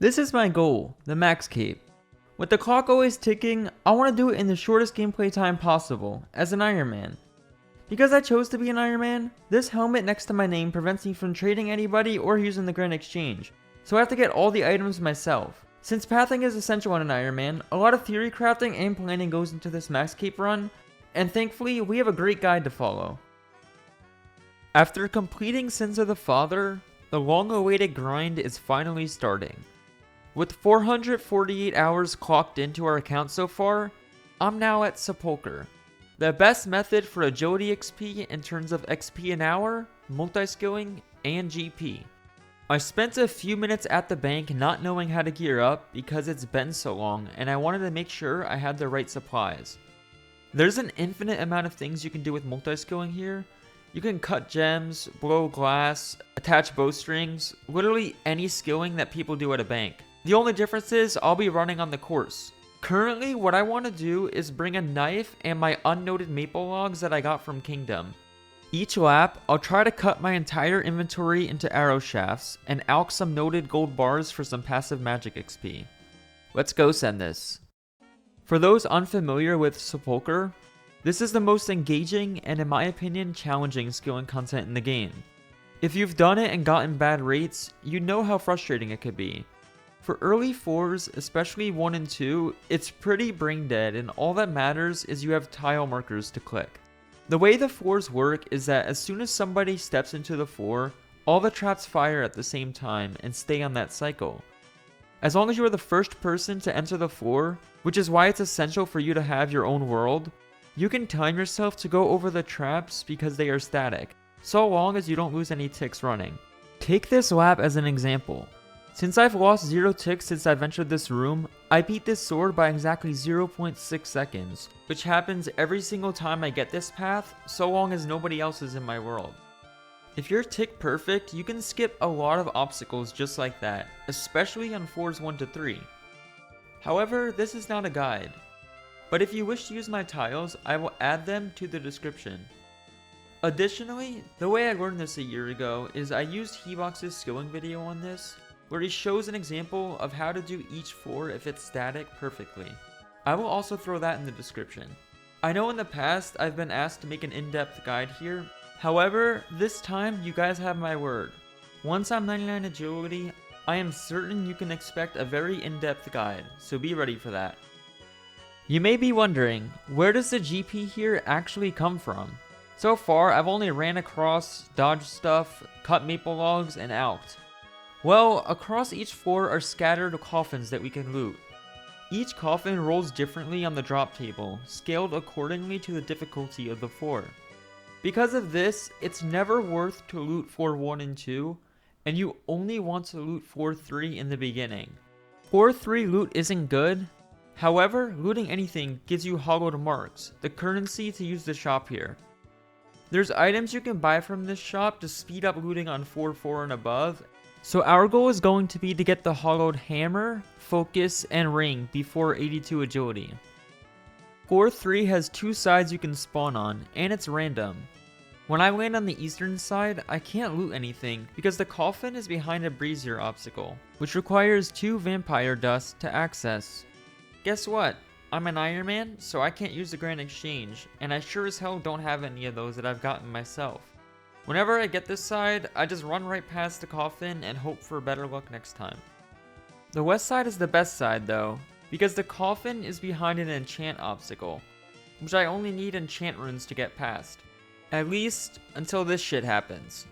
This is my goal, the max cape. With the clock always ticking, I want to do it in the shortest gameplay time possible, as an Ironman. Because I chose to be an Ironman, this helmet next to my name prevents me from trading anybody or using the Grand Exchange, so I have to get all the items myself. Since pathing is essential on an Ironman, a lot of theory crafting and planning goes into this max cape run, and thankfully we have a great guide to follow. After completing Sins of the Father, the long-awaited grind is finally starting. With 448 hours clocked into our account so far, I'm now at Sepulchre, the best method for agility XP in terms of XP an hour, multiskilling, and GP. I spent a few minutes at the bank not knowing how to gear up because it's been so long and I wanted to make sure I had the right supplies. There's an infinite amount of things you can do with multiskilling here. You can cut gems, blow glass, attach bowstrings, literally any skilling that people do at a bank. The only difference is I'll be running on the course. Currently, what I want to do is bring a knife and my unnoted maple logs that I got from Kingdom. Each lap, I'll try to cut my entire inventory into arrow shafts and alch some noted gold bars for some passive magic XP. Let's go send this. For those unfamiliar with Sepulchre, this is the most engaging and in my opinion challenging skilling content in the game. If you've done it and gotten bad rates, you know how frustrating it could be. For early 4s, especially 1 and 2, it's pretty brain dead and all that matters is you have tile markers to click. The way the 4s work is that as soon as somebody steps into the 4, all the traps fire at the same time and stay on that cycle. As long as you are the first person to enter the 4, which is why it's essential for you to have your own world, you can time yourself to go over the traps because they are static, so long as you don't lose any ticks running. Take this lap as an example. Since I've lost 0 ticks since I've entered this room, I beat this sword by exactly 0.6 seconds, which happens every single time I get this path, so long as nobody else is in my world. If you're tick perfect, you can skip a lot of obstacles just like that, especially on 4s 1 to 3. However, this is not a guide. But if you wish to use my tiles, I will add them to the description. Additionally, the way I learned this a year ago is I used Hebox's skilling video on this, where he shows an example of how to do each 4 if it's static perfectly. I will also throw that in the description. I know in the past I've been asked to make an in-depth guide here, however, this time you guys have my word. Once I'm 99 agility, I am certain you can expect a very in-depth guide, so be ready for that. You may be wondering, where does the GP here actually come from? So far, I've only ran across, dodged stuff, cut maple logs, and alched. Well, across each 4 are scattered coffins that we can loot. Each coffin rolls differently on the drop table, scaled accordingly to the difficulty of the 4. Because of this, it's never worth to loot 4 1 and 2, and you only want to loot 4 3 in the beginning. 4 3 loot isn't good. However, looting anything gives you hollowed marks, the currency to use the shop here. There's items you can buy from this shop to speed up looting on 4 4 and above, so our goal is going to be to get the hollowed hammer, focus, and ring before 82 agility. 4 3 has 2 sides you can spawn on, and it's random. When I land on the eastern side, I can't loot anything because the coffin is behind a brazier obstacle, which requires 2 vampire dust to access. Guess what? I'm an Ironman, so I can't use the Grand Exchange, and I sure as hell don't have any of those that I've gotten myself. Whenever I get this side, I just run right past the coffin and hope for better luck next time. The west side is the best side though, because the coffin is behind an enchant obstacle, which I only need enchant runes to get past. At least, until this shit happens.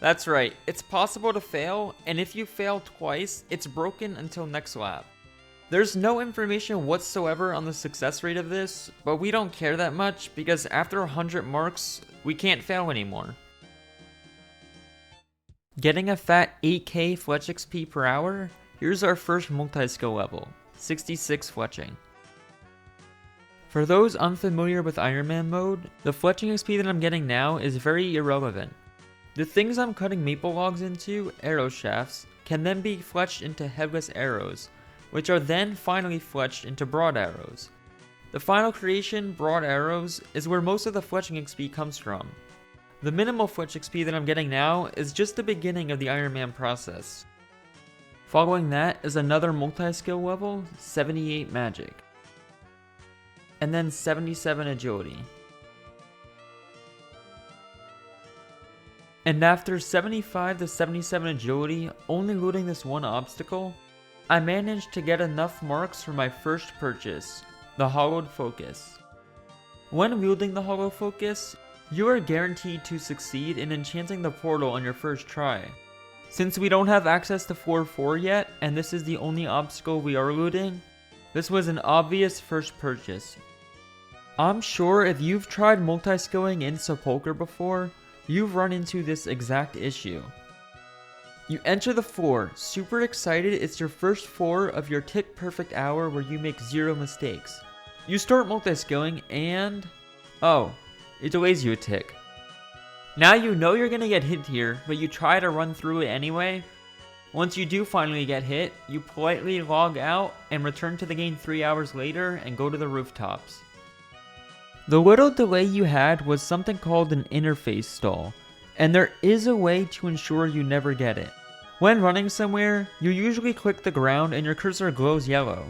That's right, it's possible to fail, and if you fail twice, it's broken until next lap. There's no information whatsoever on the success rate of this, but we don't care that much because after 100 marks, we can't fail anymore. Getting a fat 8k fletch XP per hour, here's our first multi-skill level, 66 fletching. For those unfamiliar with Ironman mode, the fletching XP that I'm getting now is very irrelevant. The things I'm cutting maple logs into, arrow shafts, can then be fletched into headless arrows, which are then finally fletched into broad arrows. The final creation, broad arrows, is where most of the fletching XP comes from. The minimal Fletch XP that I'm getting now is just the beginning of the Ironman process. Following that is another multi-skill level, 78 magic. And then 77 agility. And after 75 to 77 agility, only looting this one obstacle, I managed to get enough marks for my first purchase, the Hollowed Focus. When wielding the Hollow Focus, you are guaranteed to succeed in enchanting the portal on your first try. Since we don't have access to floor 4 yet, and this is the only obstacle we are looting, this was an obvious first purchase. I'm sure if you've tried multi-skilling in Sepulchre before, you've run into this exact issue. You enter the floor, super excited it's your first floor of your tick perfect hour where you make 0 mistakes. You start multi-skilling and... oh, it delays you a tick. Now you know you're gonna get hit here, but you try to run through it anyway. Once you do finally get hit, you politely log out and return to the game 3 hours later and go to the rooftops. The little delay you had was something called an interface stall, and there is a way to ensure you never get it. When running somewhere, you usually click the ground and your cursor glows yellow.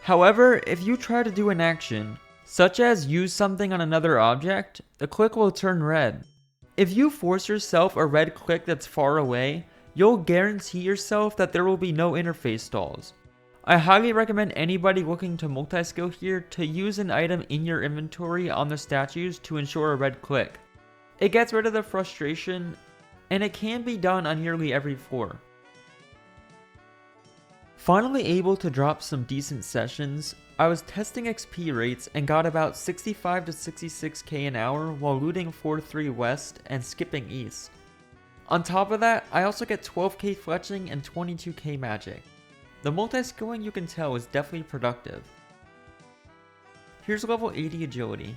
However, if you try to do an action, such as use something on another object, the click will turn red. If you force yourself a red click that's far away, you'll guarantee yourself that there will be no interface stalls. I highly recommend anybody looking to multi-skill here to use an item in your inventory on the statues to ensure a red click. It gets rid of the frustration, and it can be done on nearly every floor. Finally able to drop some decent sessions, I was testing XP rates and got about 65 to 66k an hour while looting floor 3 west and skipping east. On top of that, I also get 12k fletching and 22k magic. The multi-skilling you can tell is definitely productive. Here's level 80 agility.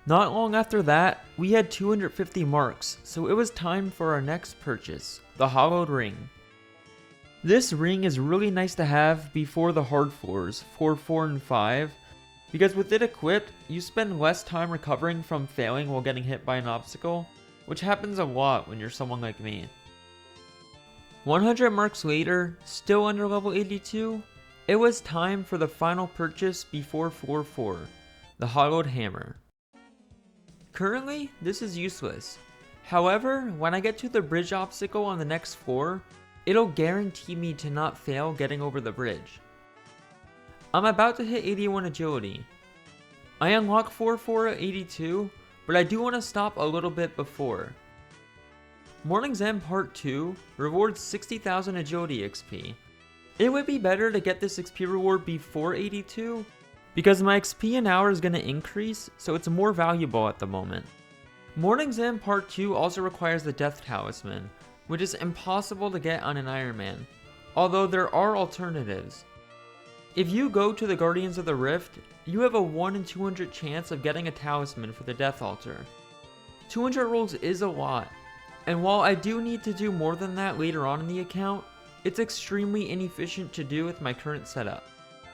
Not long after that, we had 250 marks, so it was time for our next purchase, the Hollowed Ring. This ring is really nice to have before the hard floors, floor 4 and 5, because with it equipped, you spend less time recovering from failing while getting hit by an obstacle, which happens a lot when you're someone like me. 100 marks later, still under level 82, it was time for the final purchase before floor 4, the Hollowed Hammer. Currently, this is useless. However, when I get to the bridge obstacle on the next floor, it'll guarantee me to not fail getting over the bridge. I'm about to hit 81 agility. I unlock floor 4 at 82, but I do want to stop a little bit before. Mourning's End Part 2 rewards 60,000 agility XP. It would be better to get this XP reward before 82, because my XP an hour is going to increase, so it's more valuable at the moment. Mourning's End Part 2 also requires the Death Talisman, which is impossible to get on an Ironman, although there are alternatives. If you go to the Guardians of the Rift, you have a 1 in 200 chance of getting a talisman for the Death Altar. 200 rolls is a lot, and while I do need to do more than that later on in the account, it's extremely inefficient to do with my current setup.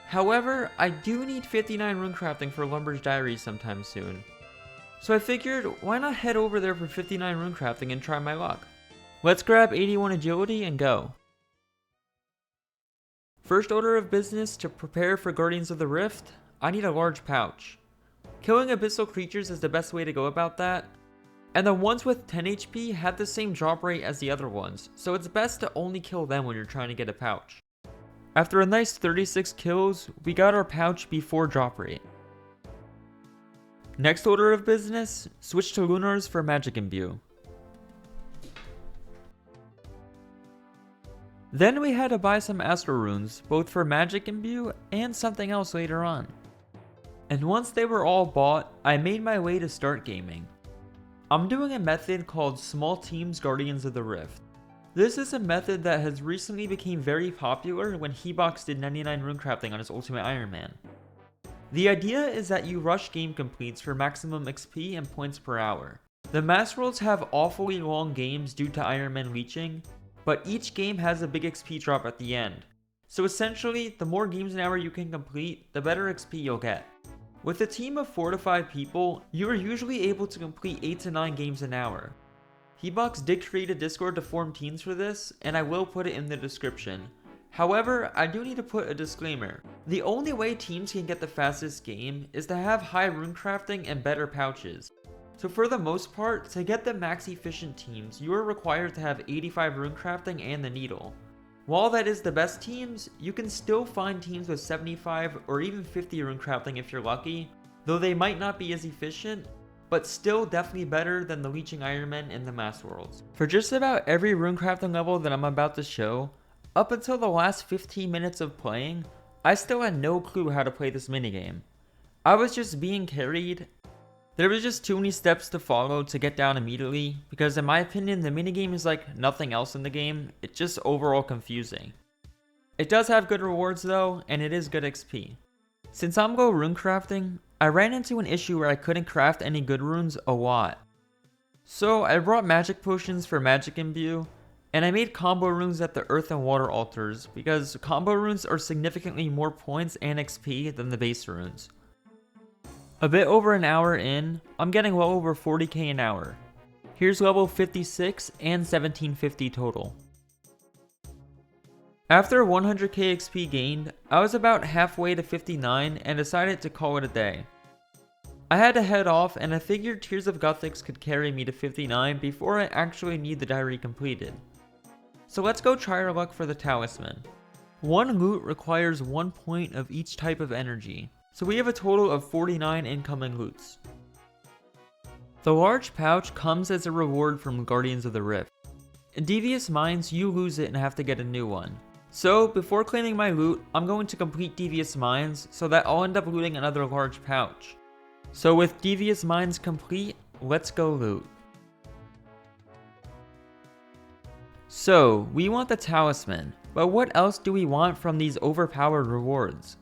However, I do need 59 Runecrafting for Lumber's Diary sometime soon. So I figured, why not head over there for 59 Runecrafting and try my luck? Let's grab 81 agility and go. First order of business to prepare for Guardians of the Rift, I need a large pouch. Killing abyssal creatures is the best way to go about that, and the ones with 10 HP have the same drop rate as the other ones, so it's best to only kill them when you're trying to get a pouch. After a nice 36 kills, we got our pouch before drop rate. Next order of business, switch to Lunars for Magic Imbue. Then we had to buy some Astro Runes, both for Magic Imbue and something else later on. And once they were all bought, I made my way to start gaming. I'm doing a method called Small Teams Guardians of the Rift. This is a method that has recently become very popular when Hebox did 99 Runecrafting on his Ultimate Ironman. The idea is that you rush game completes for maximum XP and points per hour. The Mass Worlds have awfully long games due to Ironman leeching, but each game has a big XP drop at the end. So essentially, the more games an hour you can complete, the better XP you'll get. With a team of 4 to 5 people, you are usually able to complete 8 to 9 games an hour. Hebox did create a Discord to form teams for this, and I will put it in the description. However, I do need to put a disclaimer. The only way teams can get the fastest game is to have high runecrafting and better pouches. So for the most part, to get the max efficient teams, you are required to have 85 runecrafting and the needle. While that is the best teams, you can still find teams with 75 or even 50 runecrafting if you're lucky, though they might not be as efficient, but still definitely better than the leeching Ironmen in the Mass Worlds. For just about every runecrafting level that I'm about to show, up until the last 15 minutes of playing, I still had no clue how to play this minigame. I was just being carried. There was just too many steps to follow to get down immediately, because in my opinion the minigame is like nothing else in the game, it's just overall confusing. It does have good rewards though, and it is good XP. Since I'm low runecrafting, I ran into an issue where I couldn't craft any good runes a lot. So I brought magic potions for magic imbue, and I made combo runes at the earth and water altars, because combo runes are significantly more points and XP than the base runes. A bit over an hour in, I'm getting well over 40k an hour. Here's level 56 and 1750 total. After 100k XP gained, I was about halfway to 59 and decided to call it a day. I had to head off and I figured Tears of Guthix could carry me to 59 before I actually need the diary completed. So let's go try our luck for the talisman. One loot requires 1 point of each type of energy. So we have a total of 49 incoming loots. The large pouch comes as a reward from Guardians of the Rift. In Devious Mines, you lose it and have to get a new one. So before claiming my loot, I'm going to complete Devious Mines so that I'll end up looting another large pouch. So with Devious Mines complete, let's go loot. So we want the talisman, but what else do we want from these overpowered rewards?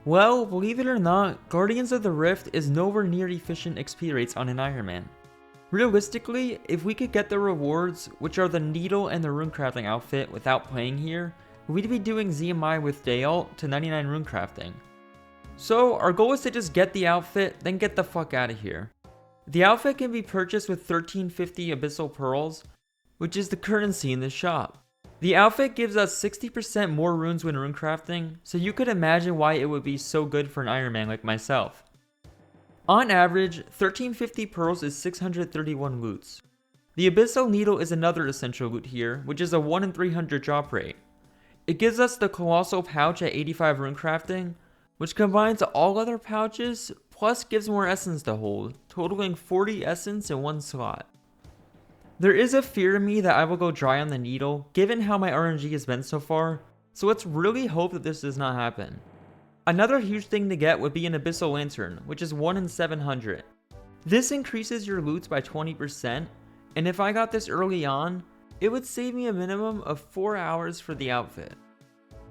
Well, believe it or not, Guardians of the Rift is nowhere near efficient XP rates on an Ironman. Realistically, if we could get the rewards, which are the needle and the runecrafting outfit without playing here, we'd be doing ZMI with day alt to 99 runecrafting. So our goal is to just get the outfit, then get the fuck out of here. The outfit can be purchased with 1350 Abyssal Pearls, which is the currency in the shop. The outfit gives us 60% more runes when runecrafting, so you could imagine why it would be so good for an Ironman like myself. On average, 1350 pearls is 631 loots. The Abyssal Needle is another essential loot here, which is a 1 in 300 drop rate. It gives us the Colossal Pouch at 85 runecrafting, which combines all other pouches, plus gives more essence to hold, totaling 40 essence in one slot. There is a fear in me that I will go dry on the needle, given how my RNG has been so far, so let's really hope that this does not happen. Another huge thing to get would be an Abyssal Lantern, which is 1 in 700. This increases your loots by 20%, and if I got this early on, it would save me a minimum of 4 hours for the outfit.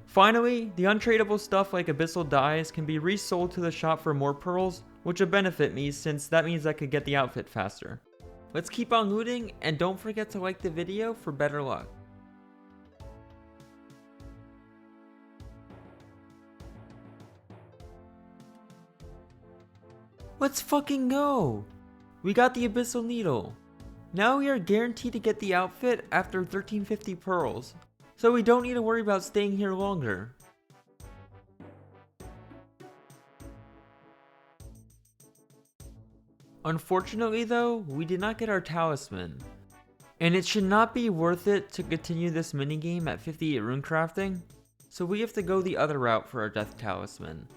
Finally, the untradeable stuff like Abyssal Dyes can be resold to the shop for more pearls, which would benefit me since that means I could get the outfit faster. Let's keep on looting, and don't forget to like the video for better luck. Let's fucking go! We got the Abyssal Needle. Now we are guaranteed to get the outfit after 1350 pearls, so we don't need to worry about staying here longer. Unfortunately though, we did not get our talisman, and it should not be worth it to continue this minigame at 58 runecrafting, so we have to go the other route for our death talisman.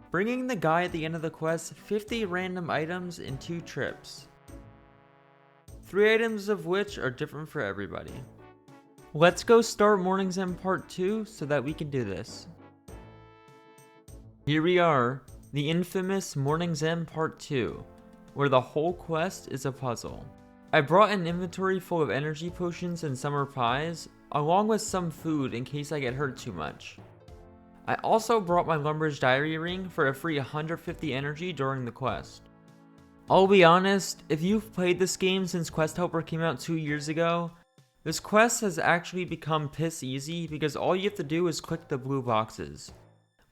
Bringing the guy at the end of the quest 50 random items in 2 trips. 3 items of which are different for everybody. Let's go start Mourning's End Part 2 so that we can do this. Here we are, the infamous Mourning's End Part 2. Where the whole quest is a puzzle. I brought an inventory full of energy potions and summer pies, along with some food in case I get hurt too much. I also brought my Lumbridge Diary Ring for a free 150 energy during the quest. I'll be honest, if you've played this game since Quest Helper came out 2 years ago, this quest has actually become piss easy because all you have to do is click the blue boxes.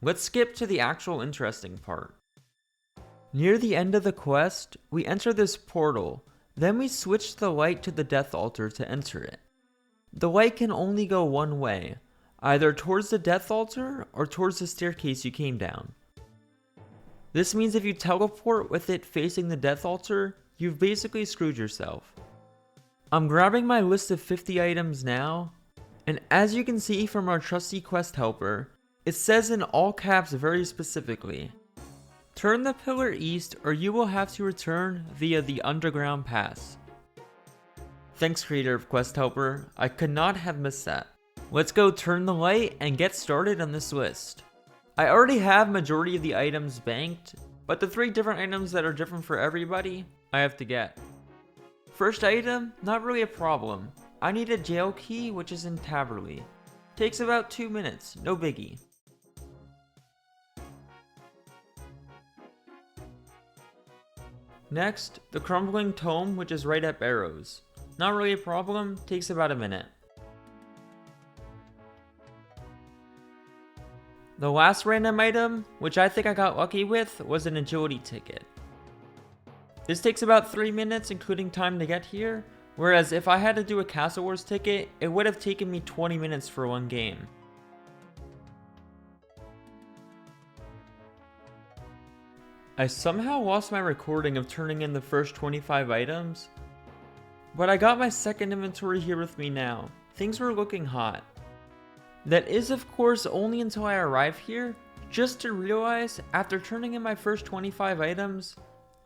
Let's skip to the actual interesting part. Near the end of the quest, we enter this portal, then we switch the light to the death altar to enter it. The light can only go one way, either towards the death altar or towards the staircase you came down. This means if you teleport with it facing the death altar, you've basically screwed yourself. I'm grabbing my list of 50 items now, and as you can see from our trusty quest helper, it says in all caps very specifically, turn the pillar east or you will have to return via the underground pass. Thanks creator of quest helper, I could not have missed that. Let's go turn the light and get started on this list. I already have majority of the items banked, but the 3 different items that are different for everybody, I have to get. First item, not really a problem. I need a jail key which is in Taverley. Takes about 2 minutes, no biggie. Next, the crumbling tome which is right at Barrows. Not really a problem, takes about a minute. The last random item, which I think I got lucky with, was an agility ticket. This takes about 3 minutes including time to get here, whereas if I had to do a Castle Wars ticket, it would have taken me 20 minutes for one game. I somehow lost my recording of turning in the first 25 items, but I got my second inventory here with me now. Things were looking hot. That is of course only until I arrive here, just to realize after turning in my first 25 items,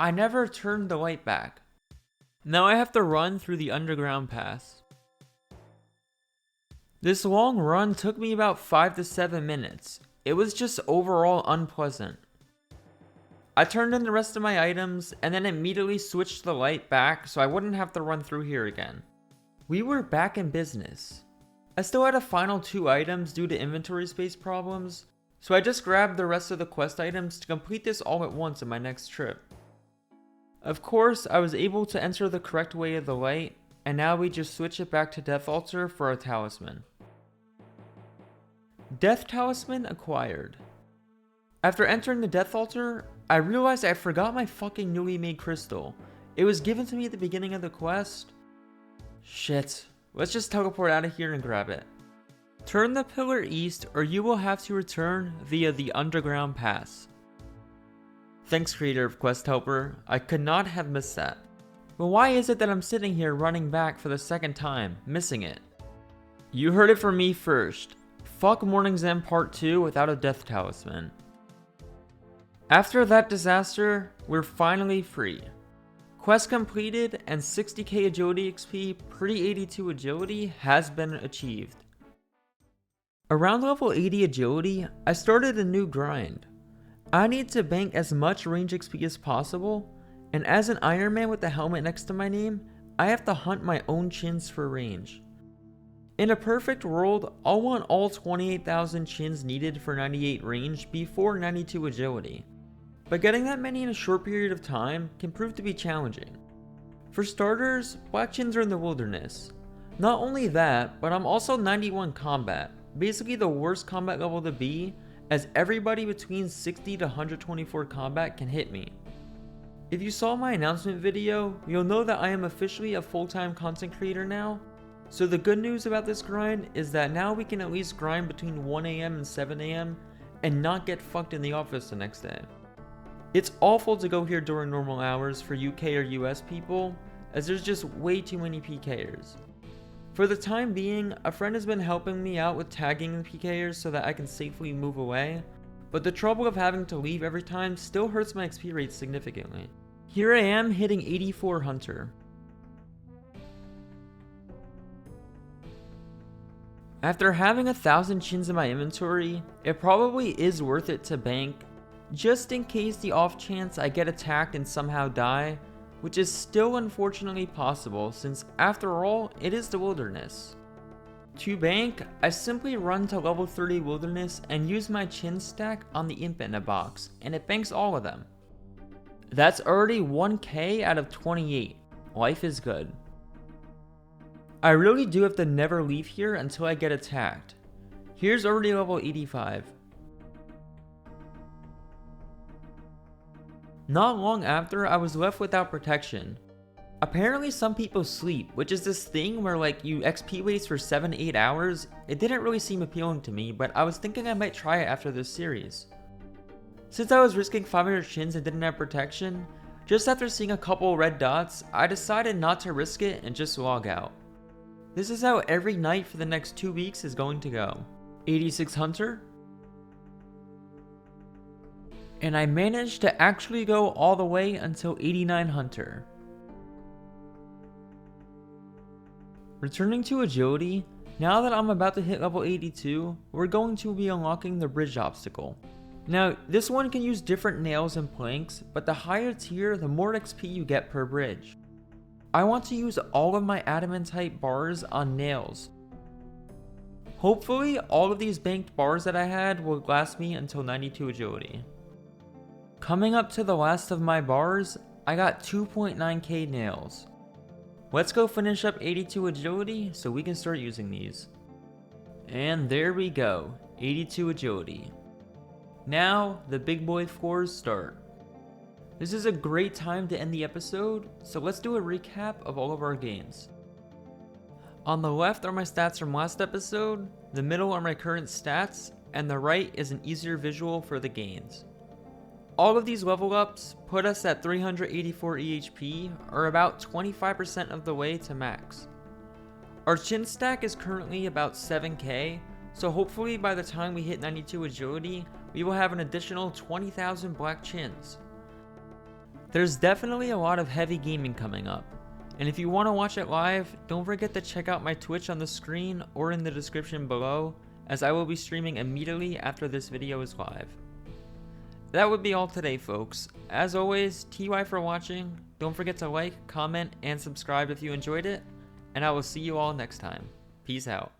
I never turned the light back. Now I have to run through the underground pass. This long run took me about 5 to 7 minutes. It was just overall unpleasant. I turned in the rest of my items and then immediately switched the light back so I wouldn't have to run through here again. We were back in business. I still had a final 2 items due to inventory space problems, so I just grabbed the rest of the quest items to complete this all at once in my next trip. Of course, I was able to enter the correct way of the light, and now we just switch it back to Death Altar for our talisman. Death Talisman acquired. After entering the Death Altar, I realized I forgot my fucking newly made crystal. It was given to me at the beginning of the quest. Shit, let's just teleport out of here and grab it. Turn the pillar east or you will have to return via the underground pass. Thanks creator of quest helper, I could not have missed that. But why is it that I'm sitting here running back for the second time, missing it? You heard it from me first. Fuck Mourning's End Part 2 without a death talisman. After that disaster, we're finally free. Quest completed and 60k agility XP pre-82 agility has been achieved. Around level 80 agility, I started a new grind. I need to bank as much range XP as possible, and as an Ironman with the helmet next to my name, I have to hunt my own chins for range. In a perfect world, I'll want all 28,000 chins needed for 98 range before 92 agility. But getting that many in a short period of time can prove to be challenging. For starters, black chins are in the wilderness. Not only that, but I'm also 91 combat, basically the worst combat level to be, as everybody between 60 to 124 combat can hit me. If you saw my announcement video, you'll know that I am officially a full-time content creator now. So the good news about this grind is that now we can at least grind between 1 AM and 7 AM and not get fucked in the office the next day. It's awful to go here during normal hours for UK or US people, as there's just way too many PKers. For the time being, a friend has been helping me out with tagging the PKers so that I can safely move away, but the trouble of having to leave every time still hurts my XP rate significantly. Here I am hitting 84 Hunter. After having 1,000 chins in my inventory, it probably is worth it to bank, just in case the off chance I get attacked and somehow die, which is still unfortunately possible since after all, it is the wilderness. To bank, I simply run to level 30 wilderness and use my chin stack on the imp in a box, and it banks all of them. That's already 1k out of 28, life is good. I really do have to never leave here until I get attacked. Here's already level 85. Not long after, I was left without protection. Apparently some people sleep, which is this thing where like you XP waste for 7-8 hours. It didn't really seem appealing to me, but I was thinking I might try it after this series. Since I was risking 500 chins and didn't have protection, just after seeing a couple red dots, I decided not to risk it and just log out. This is how every night for the next 2 weeks is going to go. 86 Hunter. And I managed to actually go all the way until 89 Hunter. Returning to agility, now that I'm about to hit level 82, we're going to be unlocking the bridge obstacle. Now, this one can use different nails and planks, but the higher tier, the more XP you get per bridge. I want to use all of my adamantite bars on nails. Hopefully, all of these banked bars that I had will last me until 92 agility. Coming up to the last of my bars, I got 2.9k nails. Let's go finish up 82 agility so we can start using these. And there we go, 82 agility. Now, the big boy floors start. This is a great time to end the episode, so let's do a recap of all of our gains. On the left are my stats from last episode, the middle are my current stats, and the right is an easier visual for the gains. All of these level ups put us at 384 EHP, or about 25% of the way to max. Our chin stack is currently about 7k, so hopefully by the time we hit 92 agility, we will have an additional 20,000 black chins. There's definitely a lot of heavy gaming coming up, and if you want to watch it live, don't forget to check out my Twitch on the screen or in the description below, as I will be streaming immediately after this video is live. That would be all today, folks. As always, TY for watching. Don't forget to like, comment, and subscribe if you enjoyed it, and I will see you all next time. Peace out.